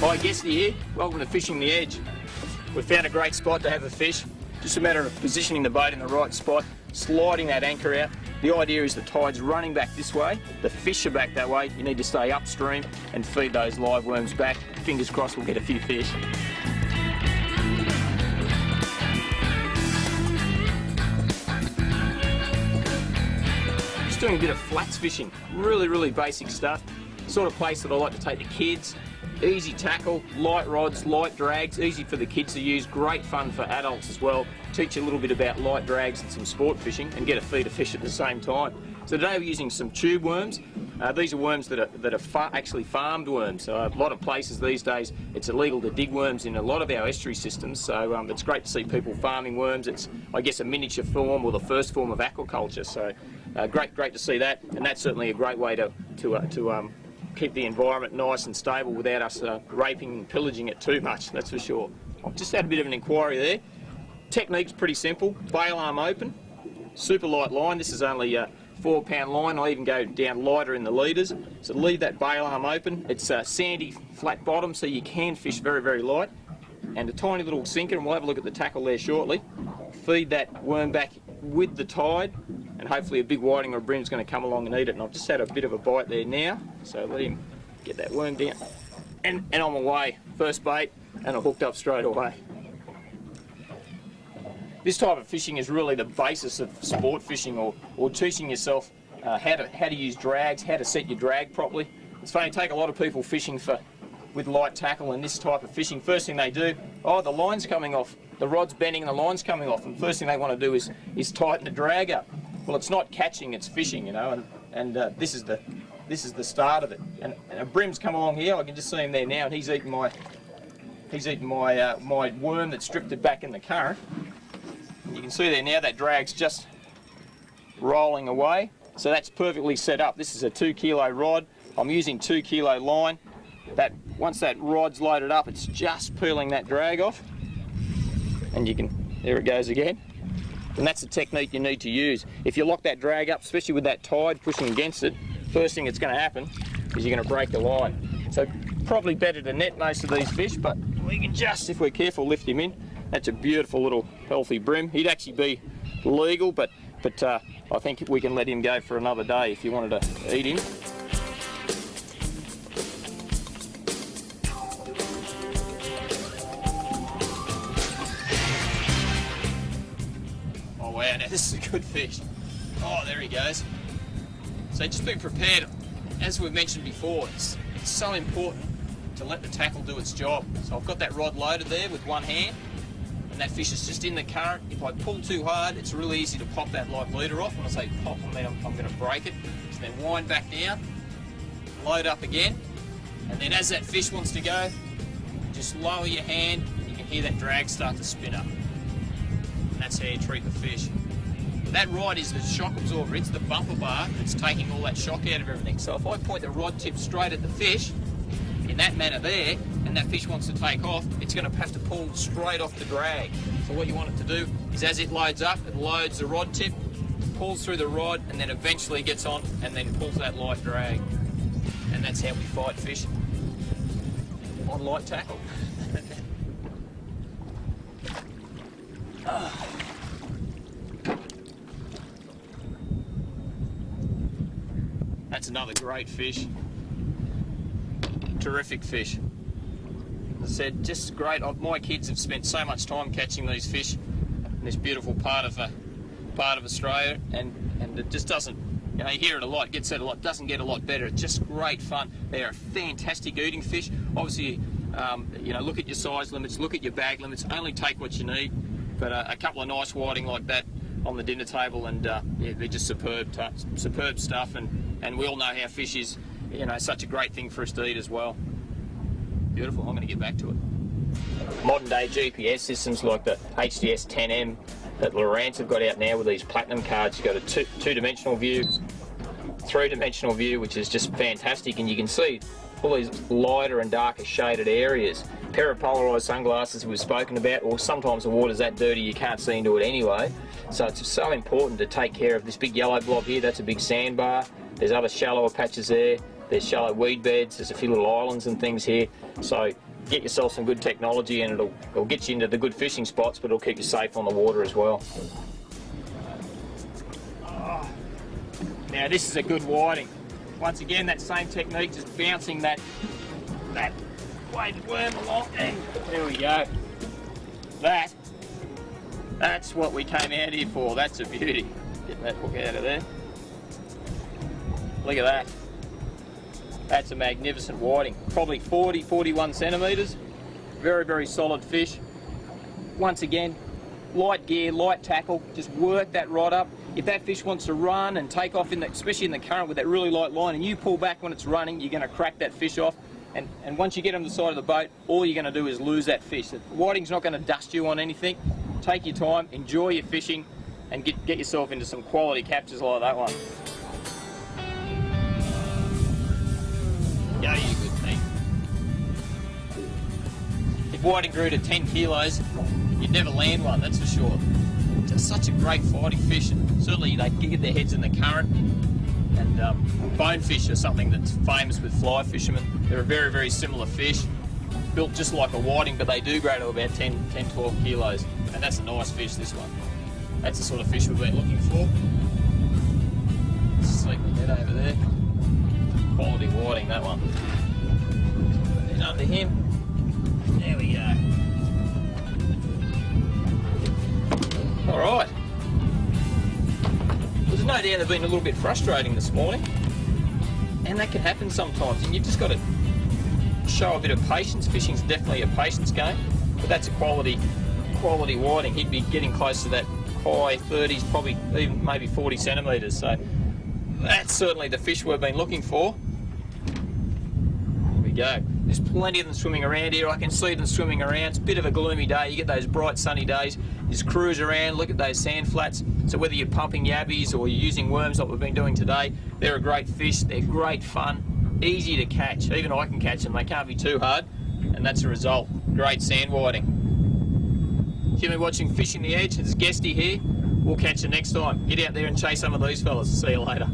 Hi, Guesty here. Welcome to Fishing the Edge. We've found a great spot to have a fish. Just a matter of positioning the boat in the right spot, sliding that anchor out. The idea is the tide's running back this way, the fish are back that way. You need to stay upstream and feed those live worms back. Fingers crossed we'll get a few fish. Just doing a bit of flats fishing. Really basic stuff. Sort of place that I like to take the kids. Easy tackle, light rods, light drags, easy for the kids to use, great fun for adults as well. Teach you a little bit about light drags and some sport fishing and get a feed of fish at the same time. So today we're using some tube worms. These are worms that are actually farmed worms. A lot of places these days it's illegal to dig worms in a lot of our estuary systems, so it's great to see people farming worms. It's, I guess, a miniature form or the first form of aquaculture, so great to see that, and that's certainly a great way to keep the environment nice and stable without us raping and pillaging it too much, that's for sure. I've just had a bit of an inquiry there. Technique's pretty simple. Bail arm open, super light line. This is only a 4-pound line. I'll even go down lighter in the leaders. So leave that bail arm open. It's a sandy, flat bottom, so you can fish very light. And a tiny little sinker, and we'll have a look at the tackle there shortly. Feed that worm back with the tide, and hopefully a big whiting or a brim's going to come along and eat it. And I've just had a bit of a bite there now, so let him get that worm down. And I'm away. First bait, and I hooked up straight away. This type of fishing is really the basis of sport fishing, or teaching yourself how to use drags, how to set your drag properly. It's funny, take a lot of people fishing with light tackle and this type of fishing. First thing they do, oh, the line's coming off, the rod's bending and the line's coming off, and first thing they want to do is tighten the drag up. Well, it's not catching, it's fishing, you know, and this is the start of it. And a brim's come along here. I can just see him there now, and he's eating my worm that's drifted back in the current. And you can see there now that drag's just rolling away. So that's perfectly set up. This is a 2 kilo rod. I'm using 2 kilo line. Once that rod's loaded up, it's just peeling that drag off. And there it goes again. And that's the technique you need to use. If you lock that drag up, especially with that tide pushing against it, first thing that's going to happen is you're going to break the line. So probably better to net most of these fish, but we can just, if we're careful, lift him in. That's a beautiful little healthy brim. He'd actually be legal, but I think we can let him go for another day if you wanted to eat him. Oh wow, now this is a good fish. Oh, there he goes. So just be prepared. As we've mentioned before, it's so important to let the tackle do its job. So I've got that rod loaded there with one hand, and that fish is just in the current. If I pull too hard, it's really easy to pop that live leader off. When I say pop, I mean I'm going to break it. So then wind back down, load up again, and then as that fish wants to go, just lower your hand, and you can hear that drag start to spin up. And that's how you treat the fish. That rod is the shock absorber. It's the bumper bar that's taking all that shock out of everything. So if I point the rod tip straight at the fish, in that manner there, and that fish wants to take off, it's going to have to pull straight off the drag. So what you want it to do is, as it loads up, it loads the rod tip, pulls through the rod, and then eventually gets on and then pulls that light drag. And that's how we fight fish on light tackle. That's another great fish. Terrific fish. As I said, just great. My kids have spent so much time catching these fish in this beautiful part of Australia, and it just doesn't, you know, you hear it a lot, gets said a lot, doesn't get a lot better. It's just great fun. They're a fantastic eating fish. Obviously, you know, look at your size limits, look at your bag limits, only take what you need. But a couple of nice whiting like that on the dinner table, and yeah, they're just superb stuff. And we all know how fish is, you know, such a great thing for us to eat as well. Beautiful. I'm going to get back to it. Modern day GPS systems like the HDS 10M that Lowrance have got out now with these platinum cards, you've got a two-dimensional view, three-dimensional view, which is just fantastic, and you can see all these lighter and darker shaded areas. A pair of polarised sunglasses we've spoken about, or sometimes the water's that dirty you can't see into it anyway. So it's so important to take care of this big yellow blob here. That's a big sandbar. There's other shallower patches there. There's shallow weed beds. There's a few little islands and things here. So get yourself some good technology, and it'll get you into the good fishing spots, but it'll keep you safe on the water as well. Now this is a good whiting. Once again, that same technique, just bouncing that weighted worm along, and there we go. That's what we came out here for. That's a beauty. Get that hook out of there. Look at that. That's a magnificent whiting. Probably 40, 41 centimetres. Very, very solid fish. Once again, light gear, light tackle, just work that rod up. If that fish wants to run and take off, especially in the current with that really light line, and you pull back when it's running, you're going to crack that fish off. And once you get on the side of the boat, all you're going to do is lose that fish. The whiting's not going to dust you on anything. Take your time, enjoy your fishing, and get yourself into some quality captures like that one. Go, you good thing. If whiting grew to 10 kilos, you'd never land one, that's for sure. Just such a great fighting fish, and certainly they get their heads in the current. And bonefish are something that's famous with fly fishermen. They're a very, very similar fish, built just like a whiting, but they do grow to about 10, 12 kilos. And that's a nice fish, this one. That's the sort of fish we've been looking for. Sleep the head over there. Quality whiting, that one. And under him. There we go. Alright. There's no doubt they've been a little bit frustrating this morning. And that can happen sometimes. And you've just got to show a bit of patience. Fishing's definitely a patience game. But that's a quality whiting. He'd be getting close to that high 30s, probably even maybe 40 centimetres. So that's certainly the fish we've been looking for. Here we go. There's plenty of them swimming around here. I can see them swimming around. It's a bit of a gloomy day. You get those bright sunny days. Just cruise around, look at those sand flats. So whether you're pumping yabbies or you're using worms like we've been doing today, they're a great fish. They're great fun, easy to catch. Even I can catch them. They can't be too hard, and that's a result. Great sand whiting. You've been watching Fishing the Edge. It's Guesty here. We'll catch you next time. Get out there and chase some of these fellas. See you later.